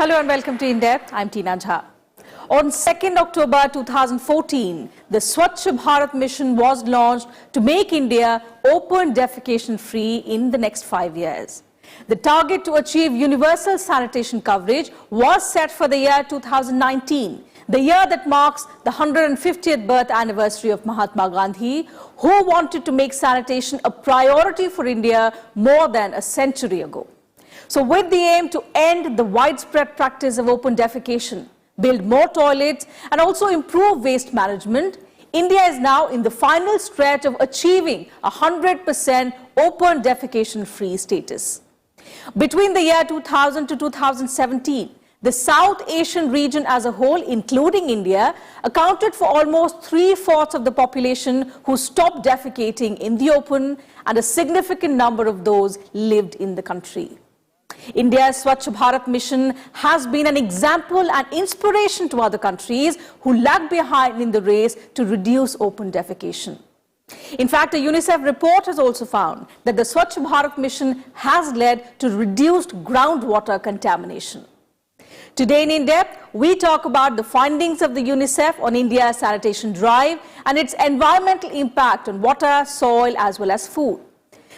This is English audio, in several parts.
Hello and welcome to In Depth. I'm Tina Jha. On 2nd October 2014, the Swachh Bharat mission was launched to make India open defecation free in the next 5 years. The target to achieve universal sanitation coverage was set for the year 2019, the year that marks the 150th birth anniversary of Mahatma Gandhi, who wanted to make sanitation a priority for India more than a century ago. So with the aim to end the widespread practice of open defecation, build more toilets and also improve waste management, India is now in the final stretch of achieving 100% open defecation free status. Between the year 2000 to 2017, the South Asian region as a whole, including India, accounted for almost 3/4 of the population who stopped defecating in the open, and a significant number of those lived in the country. India's Swachh Bharat mission has been an example and inspiration to other countries who lag behind in the race to reduce open defecation. In fact, a UNICEF report has also found that the Swachh Bharat mission has led to reduced groundwater contamination. Today in In-Depth, we talk about the findings of the UNICEF on India's sanitation drive and its environmental impact on water, soil as well as food.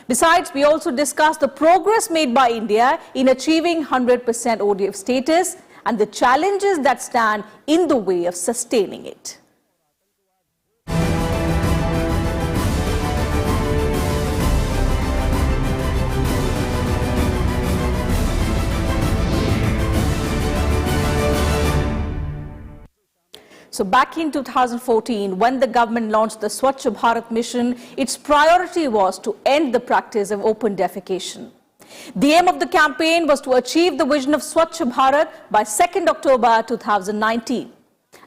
Besides, we also discuss the progress made by India in achieving 100% ODF status and the challenges that stand in the way of sustaining it. So back in 2014, when the government launched the Swachh Bharat mission, its priority was to end the practice of open defecation. The aim of the campaign was to achieve the vision of Swachh Bharat by 2nd October 2019.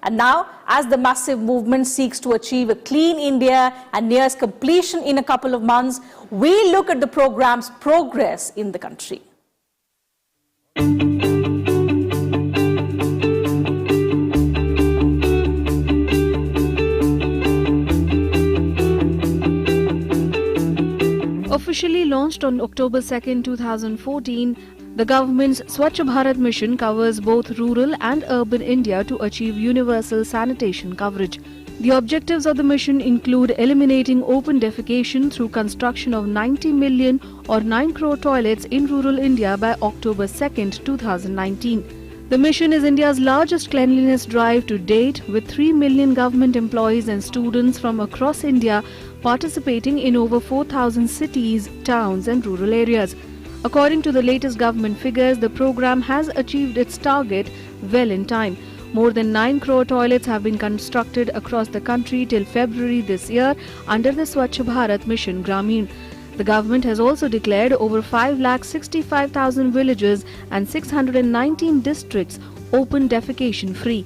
And now, as the massive movement seeks to achieve a clean India and nears completion in a couple of months, we look at the program's progress in the country. Officially launched on October 2, 2014, the government's Swachh Bharat mission covers both rural and urban India to achieve universal sanitation coverage. The objectives of the mission include eliminating open defecation through construction of 90 million or 9 crore toilets in rural India by October 2, 2019. The mission is India's largest cleanliness drive to date, with 3 million government employees and students from across India participating in over 4,000 cities, towns and rural areas. According to the latest government figures, the program has achieved its target well in time. More than 9 crore toilets have been constructed across the country till February this year under the Swachh Bharat Mission Grameen. The government has also declared over 5,65,000 villages and 619 districts open defecation free.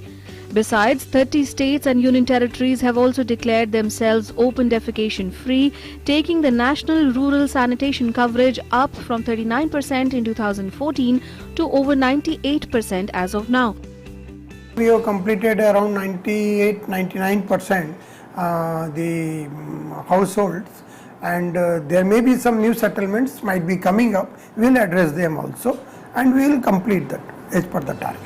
Besides, 30 states and union territories have also declared themselves open defecation free, taking the national rural sanitation coverage up from 39% in 2014 to over 98% as of now. We have completed around 98-99% the households, and there may be some new settlements might be coming up. We will address them also and we will complete that as per the target.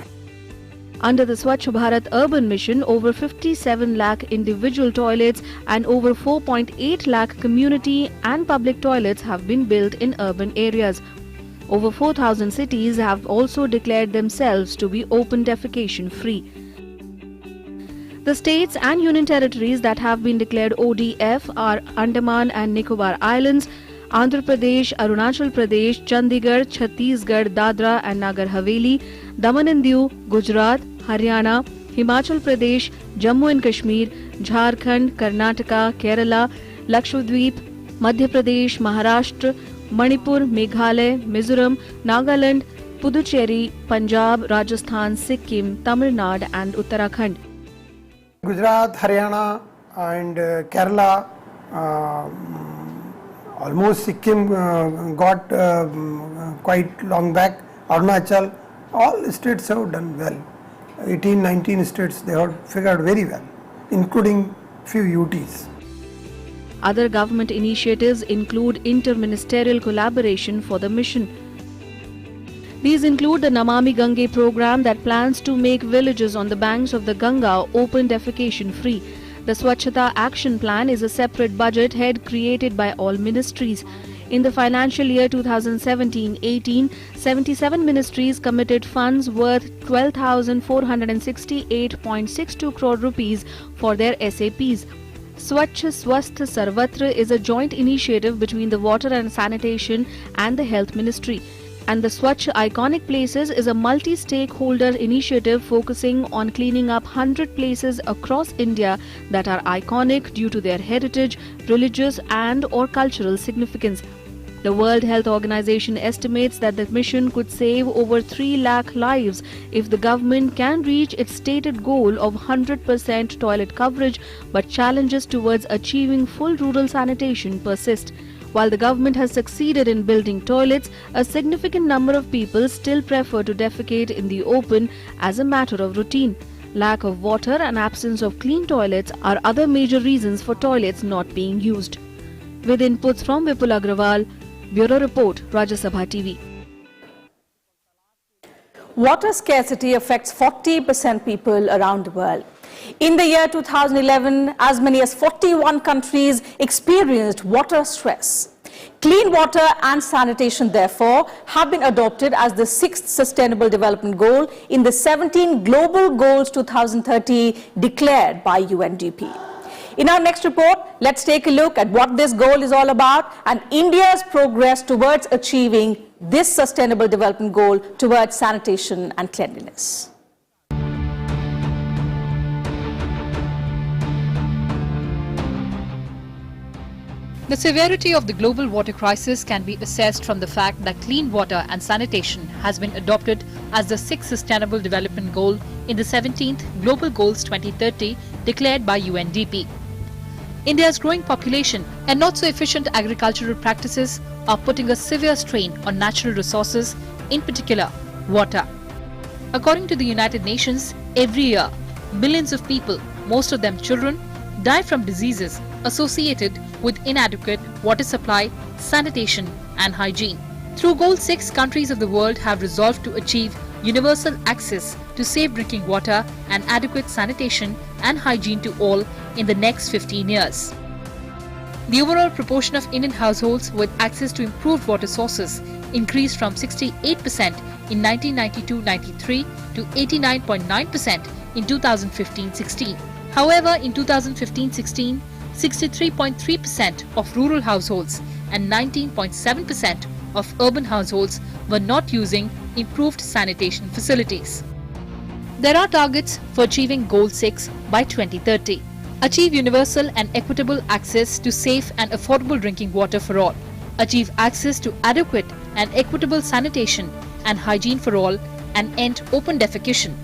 Under the Swachh Bharat Urban Mission, over 57 lakh individual toilets and over 4.8 lakh community and public toilets have been built in urban areas. Over 4,000 cities have also declared themselves to be open defecation free. The states and union territories that have been declared ODF are Andaman and Nicobar Islands, Andhra Pradesh, Arunachal Pradesh, Chandigarh, Chhattisgarh, Dadra and Nagar Haveli, Daman and Diu, Gujarat, Haryana, Himachal Pradesh, Jammu and Kashmir, Jharkhand, Karnataka, Kerala, Lakshadweep, Madhya Pradesh, Maharashtra, Manipur, Meghalaya, Mizoram, Nagaland, Puducherry, Punjab, Rajasthan, Sikkim, Tamil Nadu and Uttarakhand. Gujarat, Haryana and Kerala, almost Sikkim got quite long back, Arunachal, all states have done well. 18-19 states they have figured very well, including few UTs. Other government initiatives include inter-ministerial collaboration for the mission. These include the Namami Gange program that plans to make villages on the banks of the Ganga open defecation free. The Swachhata Action Plan is a separate budget head created by all ministries. In the financial year 2017-18, 77 ministries committed funds worth 12,468.62 crore rupees for their SAPs. Swachh Swasth Sarvatra is a joint initiative between the Water and Sanitation and the Health Ministry. And the Swachh Iconic Places is a multi-stakeholder initiative focusing on cleaning up 100 places across India that are iconic due to their heritage, religious and or cultural significance. The World Health Organization estimates that the mission could save over 3 lakh lives if the government can reach its stated goal of 100% toilet coverage, but challenges towards achieving full rural sanitation persist. While the government has succeeded in building toilets, a significant number of people still prefer to defecate in the open as a matter of routine. Lack of water and absence of clean toilets are other major reasons for toilets not being used. With inputs from Vipul Agrawal, Bureau Report, Rajya Sabha TV. Water scarcity affects 40% people around the world. In the year 2011, as many as 41 countries experienced water stress. Clean water and sanitation, therefore, have been adopted as the 6th Sustainable Development Goal in the 17 Global Goals 2030 declared by UNDP. In our next report, let's take a look at what this goal is all about and India's progress towards achieving this Sustainable Development Goal towards sanitation and cleanliness. The severity of the global water crisis can be assessed from the fact that clean water and sanitation has been adopted as the 6th Sustainable Development Goal in the 17th Global Goals 2030 declared by UNDP. India's growing population and not so efficient agricultural practices are putting a severe strain on natural resources, in particular water. According to the United Nations, every year, millions of people, most of them children, die from diseases associated with inadequate water supply, sanitation and hygiene. Through Goal 6, countries of the world have resolved to achieve universal access to safe drinking water and adequate sanitation and hygiene to all in the next 15 years. The overall proportion of Indian households with access to improved water sources increased from 68% in 1992-93 to 89.9% in 2015-16. However, in 2015-16, 63.3% of rural households and 19.7% of urban households were not using improved sanitation facilities. There are targets for achieving Goal 6 by 2030. Achieve universal and equitable access to safe and affordable drinking water for all. Achieve access to adequate and equitable sanitation and hygiene for all and end open defecation.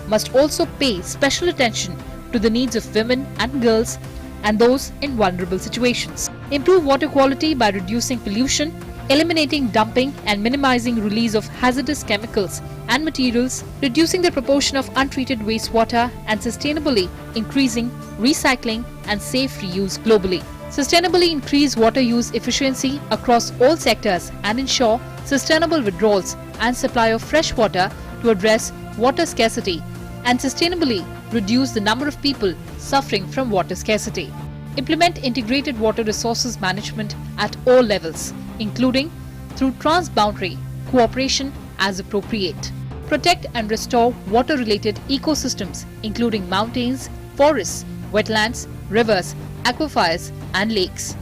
Must also pay special attention to the needs of women and girls and those in vulnerable situations. Improve water quality by reducing pollution, eliminating dumping and minimizing release of hazardous chemicals and materials, reducing the proportion of untreated wastewater and sustainably increasing recycling and safe reuse globally. Sustainably increase water use efficiency across all sectors and ensure sustainable withdrawals and supply of fresh water to address water scarcity and sustainably reduce the number of people suffering from water scarcity. Implement integrated water resources management at all levels, including through transboundary cooperation as appropriate. Protect and restore water-related ecosystems, including mountains, forests, wetlands, rivers, aquifers, and lakes.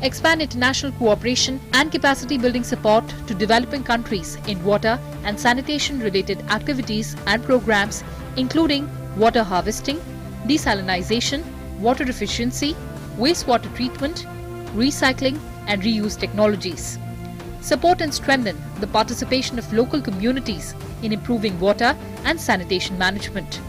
Expand international cooperation and capacity building support to developing countries in water and sanitation-related activities and programs, including water harvesting, desalination, water efficiency, wastewater treatment, recycling and reuse technologies. Support and strengthen the participation of local communities in improving water and sanitation management.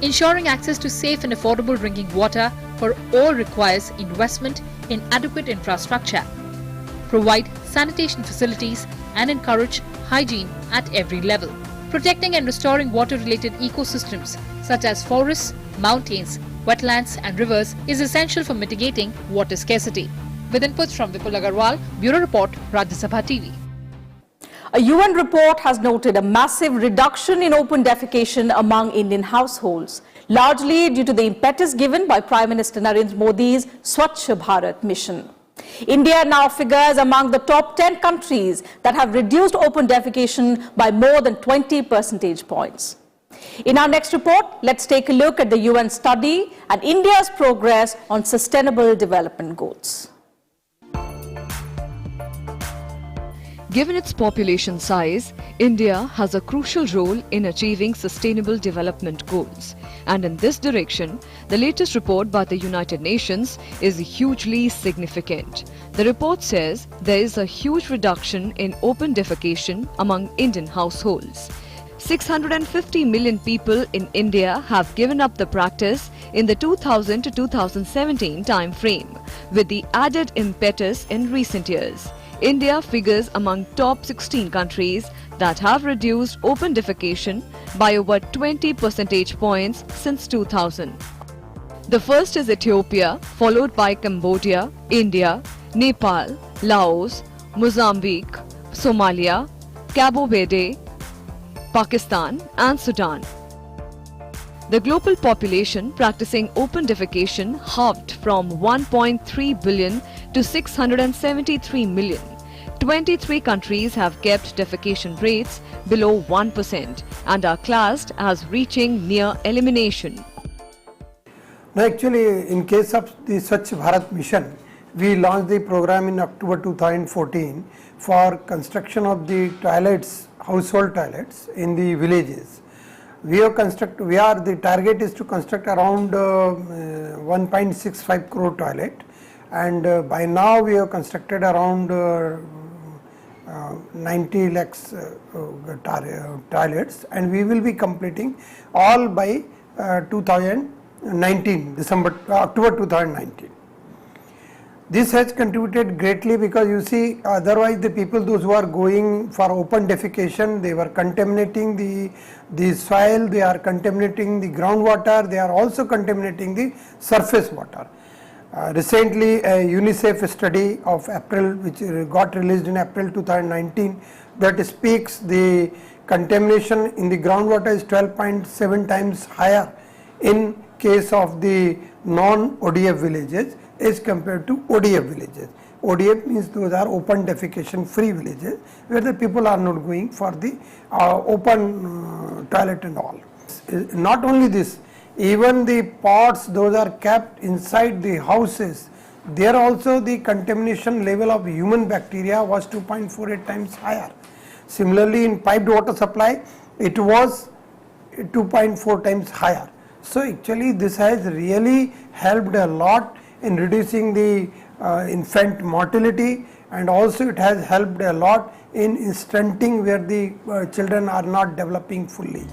Ensuring access to safe and affordable drinking water for all requires investment in adequate infrastructure. Provide sanitation facilities and encourage hygiene at every level. Protecting and restoring water-related ecosystems such as forests, mountains, wetlands and rivers is essential for mitigating water scarcity. With inputs from Vipul Agarwal, Bureau Report, Rajya Sabha TV. A UN report has noted a massive reduction in open defecation among Indian households, largely due to the impetus given by Prime Minister Narendra Modi's Swachh Bharat mission. India now figures among the top 10 countries that have reduced open defecation by more than 20 percentage points. In our next report, let's take a look at the UN study and India's progress on Sustainable Development Goals. Given its population size, India has a crucial role in achieving Sustainable Development Goals. And in this direction, the latest report by the United Nations is hugely significant. The report says there is a huge reduction in open defecation among Indian households. 650 million people in India have given up the practice in the 2000 to 2017 time frame, with the added impetus in recent years. India figures among top 16 countries that have reduced open defecation by over 20 percentage points since 2000. The first is Ethiopia, followed by Cambodia, India, Nepal, Laos, Mozambique, Somalia, Cabo Verde, Pakistan and Sudan. The global population practicing open defecation halved from 1.3 billion to 673 million. 23 countries have kept defecation rates below 1% and are classed as reaching near elimination. Now actually, in case of the Swachh Bharat mission, we launched the program in October 2014 for construction of the toilets, household toilets in the villages. The target is to construct around 1.65 crore toilet, and by now we have constructed around 90 lakhs toilets, and we will be completing all by 2019, October 2019. This has contributed greatly because you see, otherwise the people, those who are going for open defecation, they were contaminating the soil, they are contaminating the groundwater, they are also contaminating the surface water. Recently, a UNICEF study of April, which got released in April 2019, that speaks the contamination in the groundwater is 12.7 times higher in case of the non-ODF villages as compared to ODF villages. ODF means those are open defecation free villages where the people are not going for the open toilet and all. Not only this, even the pots, those are kept inside the houses, there also the contamination level of human bacteria was 2.48 times higher. Similarly, in piped water supply, it was 2.4 times higher. So actually this has really helped a lot in reducing the infant mortality, and also it has helped a lot in stunting where the children are not developing fully.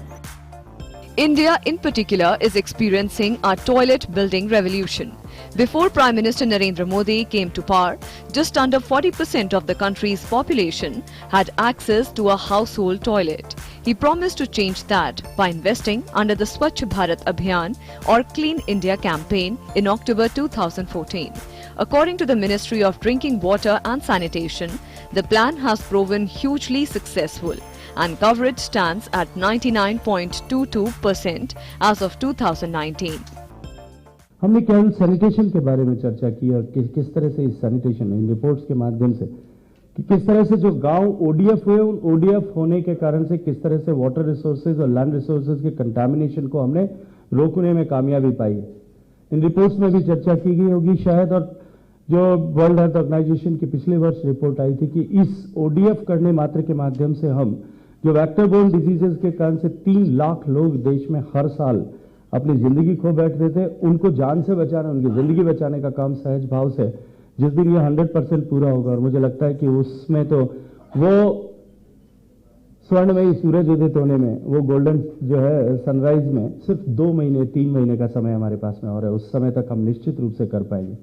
India in particular is experiencing a toilet building revolution. Before Prime Minister Narendra Modi came to power, just under 40% of the country's population had access to a household toilet. He promised to change that by investing under the Swachh Bharat Abhiyan or Clean India campaign in October 2014. According to the Ministry of Drinking Water and Sanitation, the plan has proven hugely successful and coverage stands at 99.22% as of 2019. हमने केवल sanitation के बारे में चर्चा की और किस तरह से इस सैनिटेशन इन रिपोर्ट्स के माध्यम से कि किस तरह से जो गांव ओडीएफ हुए उन ओडीएफ होने के कारण से किस तरह से वाटर रिसोर्सेज और लैंड रिसोर्सेज के कंटामिनेशन को हमने रोकने में कामयाबी पाई। इन रिपोर्ट्स में भी चर्चा की गई होगी शायद, और जो वर्ल्ड हेल्थ ऑर्गेनाइजेशन की पिछले वर्ष रिपोर्ट आई थी कि इस ओडीएफ करने मात्र के माध्यम से हम जो वेक्टर बोर्न डिजीजेस के कारण से 3 लाख लोग देश में हर साल अपनी जिंदगी खो बैठते थे, उनको जान से बचाना, उनकी जिंदगी बचाने का काम सहज भाव से जिस दिन ये 100% पूरा होगा, और मुझे लगता है कि उसमें तो वो स्वर्णमयी सूरज उदित होने में, वो गोल्डन जो है सनराइज में सिर्फ 2 महीने 3 महीने का समय हमारे पास में और है, उस समय तक हम निश्चित रूप से कर पाएंगे।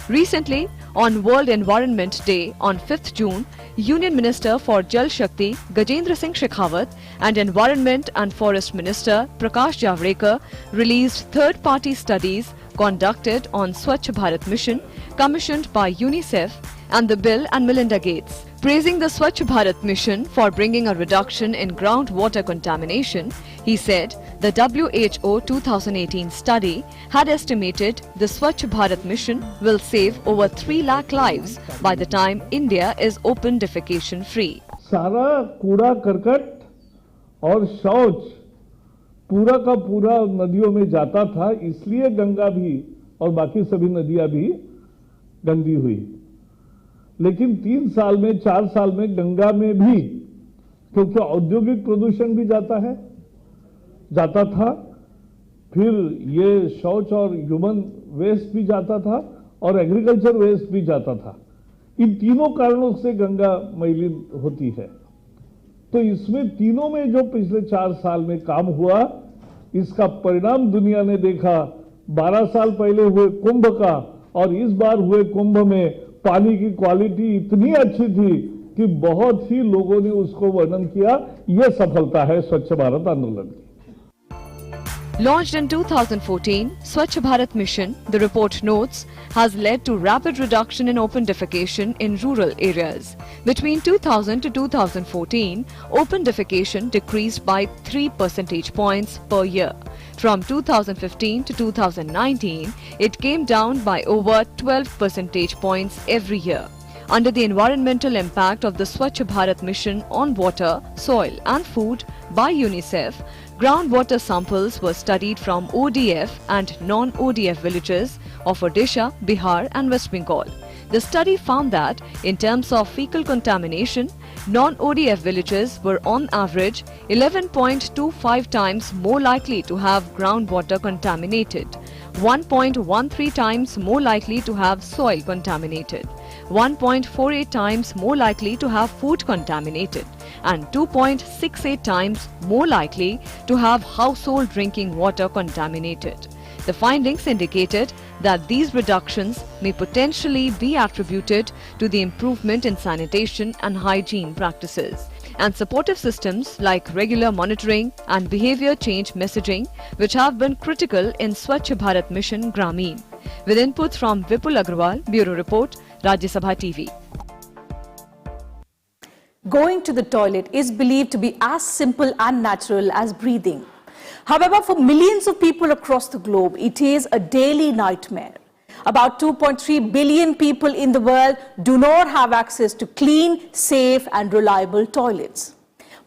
Recently, on World Environment Day on 5th June, Union Minister for Jal Shakti Gajendra Singh Shekhawat and Environment and Forest Minister Prakash Javadekar released third-party studies conducted on Swachh Bharat Mission commissioned by UNICEF and the Bill and Melinda Gates. Praising the Swachh Bharat Mission for bringing a reduction in groundwater contamination, he said the WHO 2018 study had estimated the Swachh Bharat Mission will save over 3 lakh lives by the time India is open defecation free. सारा कूड़ा करकट और शौच पूरा का पूरा नदियों में जाता था, इसलिए गंगा भी और बाकी सभी नदियां भी गंदी हुई। लेकिन 3 साल में 4 साल में गंगा में भी, क्योंकि औद्योगिक प्रदूषण भी जाता था, फिर ये शौच और ह्यूमन वेस्ट भी जाता था और एग्रीकल्चर वेस्ट भी जाता था। इन तीनों कारणों से गंगा मलिन होती है। तो इसमें तीनों में जो पिछले 4 साल में काम हुआ, इसका परिणाम दुनिया ने देखा। 12 साल पहले हुए कुंभ का और इस बार हुए कुंभ में पानी की क्वालिटी इतनी अच्छी थी कि बहुत ही लोगों ने उसको वर्णन किया। यह सफलता है स्वच्छ भारत आंदोलन की। Launched in 2014, Swachh Bharat Mission, the report notes, has led to rapid reduction in open defecation in rural areas. Between 2000 to 2014, open defecation decreased by 3 percentage points per year. From 2015 to 2019, it came down by over 12 percentage points every year. Under the environmental impact of the Swachh Bharat Mission on water, soil and food by UNICEF, groundwater samples were studied from ODF and non-ODF villages of Odisha, Bihar and West Bengal. The study found that in terms of fecal contamination, non-ODF villages were on average 11.25 times more likely to have groundwater contaminated, 1.13 times more likely to have soil contaminated, 1.48 times more likely to have food contaminated, and 2.68 times more likely to have household drinking water contaminated. The findings indicated that these reductions may potentially be attributed to the improvement in sanitation and hygiene practices and supportive systems like regular monitoring and behavior change messaging, which have been critical in Swachh Bharat Mission Grameen. With input from Vipul Agrawal, Bureau Report, Rajya Sabha TV. Going to the toilet is believed to be as simple and natural as breathing. However, for millions of people across the globe, it is a daily nightmare. About 2.3 billion people in the world do not have access to clean, safe and reliable toilets.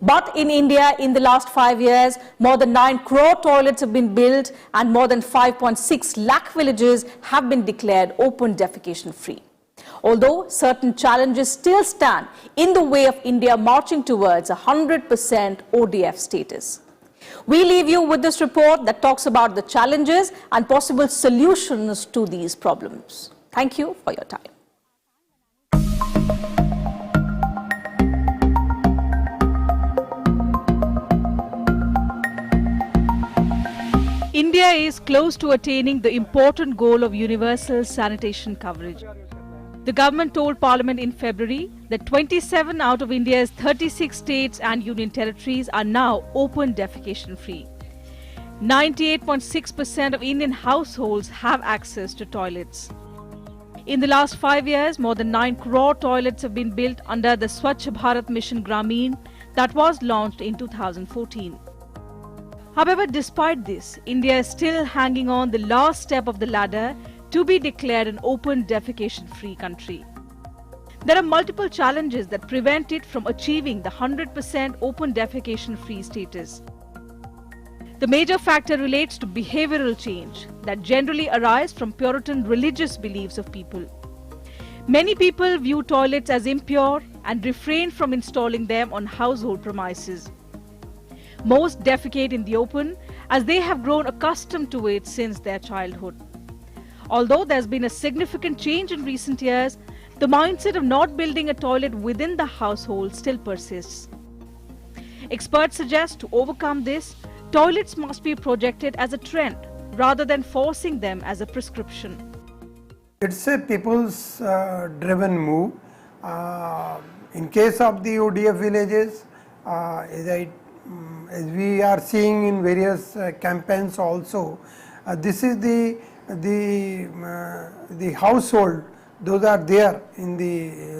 But in India, in the last 5 years, more than 9 crore toilets have been built and more than 5.6 lakh villages have been declared open defecation free. Although certain challenges still stand in the way of India marching towards 100% ODF status. We leave you with this report that talks about the challenges and possible solutions to these problems. Thank you for your time. India is close to attaining the important goal of universal sanitation coverage. The government told Parliament in February that 27 out of India's 36 states and union territories are now open defecation free. 98.6% of Indian households have access to toilets. In the last 5 years, more than 9 crore toilets have been built under the Swachh Bharat Mission Grameen that was launched in 2014. However, despite this, India is still hanging on the last step of the ladder to be declared an open defecation-free country. There are multiple challenges that prevent it from achieving the 100% open defecation-free status. The major factor relates to behavioral change that generally arise from Puritan religious beliefs of people. Many people view toilets as impure and refrain from installing them on household premises. Most defecate in the open as they have grown accustomed to it since their childhood. Although there has been a significant change in recent years, the mindset of not building a toilet within the household still persists. Experts suggest to overcome this, toilets must be projected as a trend rather than forcing them as a prescription. It's a people's driven move. In case of the ODF villages, as we are seeing in various campaigns also, this is the household, those are there in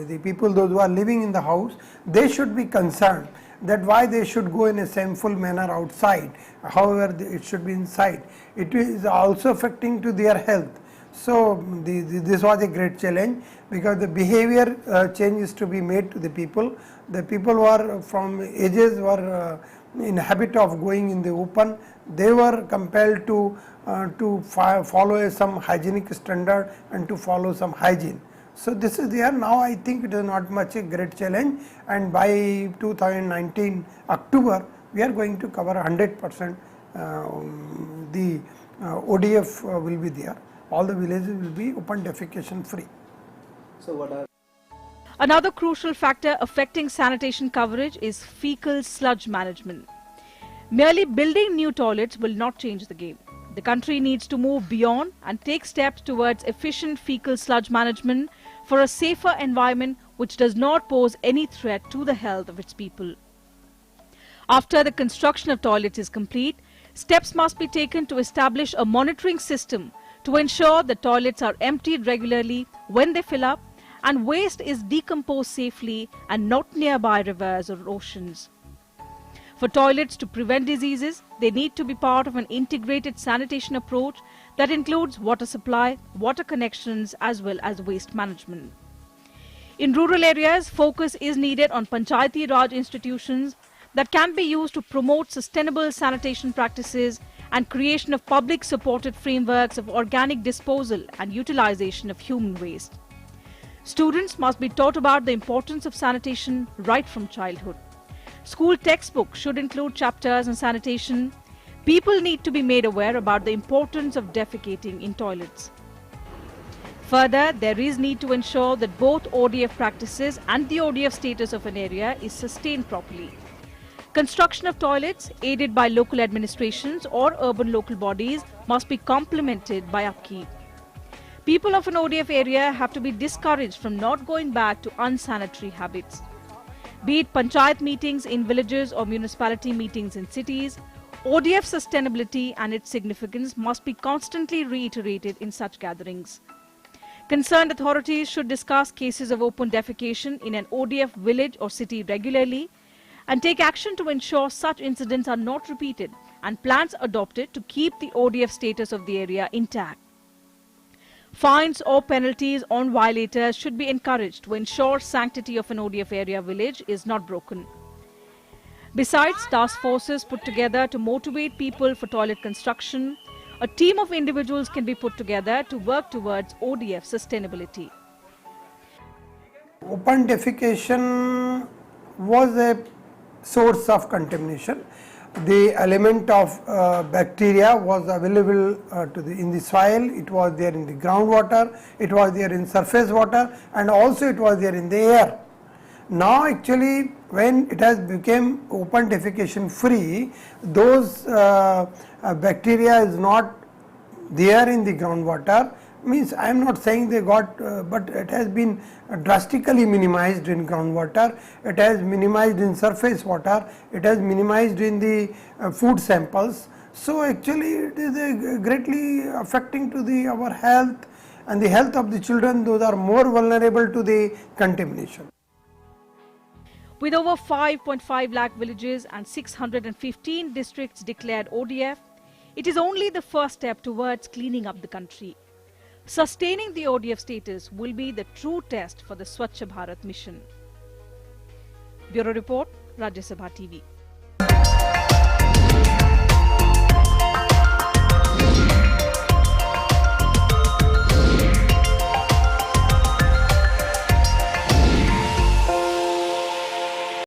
the people, those who are living in the house, they should be concerned that why they should go in a shameful manner outside, however it should be inside. It is also affecting to their health. So this was a great challenge, because the behavior change is to be made to the people. The people were from ages were in habit of going in the open. They were compelled to follow some hygienic standard and to follow some hygiene. So this is there. Now I think it is not much a great challenge, and by 2019 October we are going to cover 100%. The ODF will be there. All the villages will be open defecation free. So what are Another crucial factor affecting sanitation coverage is fecal sludge management. Merely building new toilets will not change the game. The country needs to move beyond and take steps towards efficient fecal sludge management for a safer environment which does not pose any threat to the health of its people. After the construction of toilets is complete, steps must be taken to establish a monitoring system to ensure the toilets are emptied regularly when they fill up and waste is decomposed safely and not nearby rivers or oceans. For toilets to prevent diseases, they need to be part of an integrated sanitation approach that includes water supply, water connections as well as waste management. In rural areas, focus is needed on Panchayati Raj institutions that can be used to promote sustainable sanitation practices and creation of public supported frameworks of organic disposal and utilization of human waste. Students must be taught about the importance of sanitation right from childhood. School textbooks should include chapters on sanitation. People need to be made aware about the importance of defecating in toilets. Further, there is need to ensure that both ODF practices and the ODF status of an area is sustained properly. Construction of toilets, aided by local administrations or urban local bodies, must be complemented by upkeep. People of an ODF area have to be discouraged from not going back to unsanitary habits. Be it panchayat meetings in villages or municipality meetings in cities, ODF sustainability and its significance must be constantly reiterated in such gatherings. Concerned authorities should discuss cases of open defecation in an ODF village or city regularly and take action to ensure such incidents are not repeated and plans adopted to keep the ODF status of the area intact. Fines or penalties on violators should be encouraged to ensure sanctity of an ODF area village is not broken. Besides, task forces put together to motivate people for toilet construction, a team of individuals can be put together to work towards ODF sustainability. Open defecation was a source of contamination. The element of bacteria was available in the soil, it was there in the groundwater, it was there in surface water, and also it was there in the air. Now actually when it has become open defecation free, those bacteria is not there in the groundwater. Means I am not saying they got, but it has been drastically minimized in groundwater, it has minimized in surface water, it has minimized in the food samples. So actually it is greatly affecting to our health and the health of the children, those are more vulnerable to the contamination. With over 5.5 lakh villages and 615 districts declared ODF, it is only the first step towards cleaning up the country. Sustaining the ODF status will be the true test for the Swachh Bharat mission. Bureau Report, Rajya Sabha TV.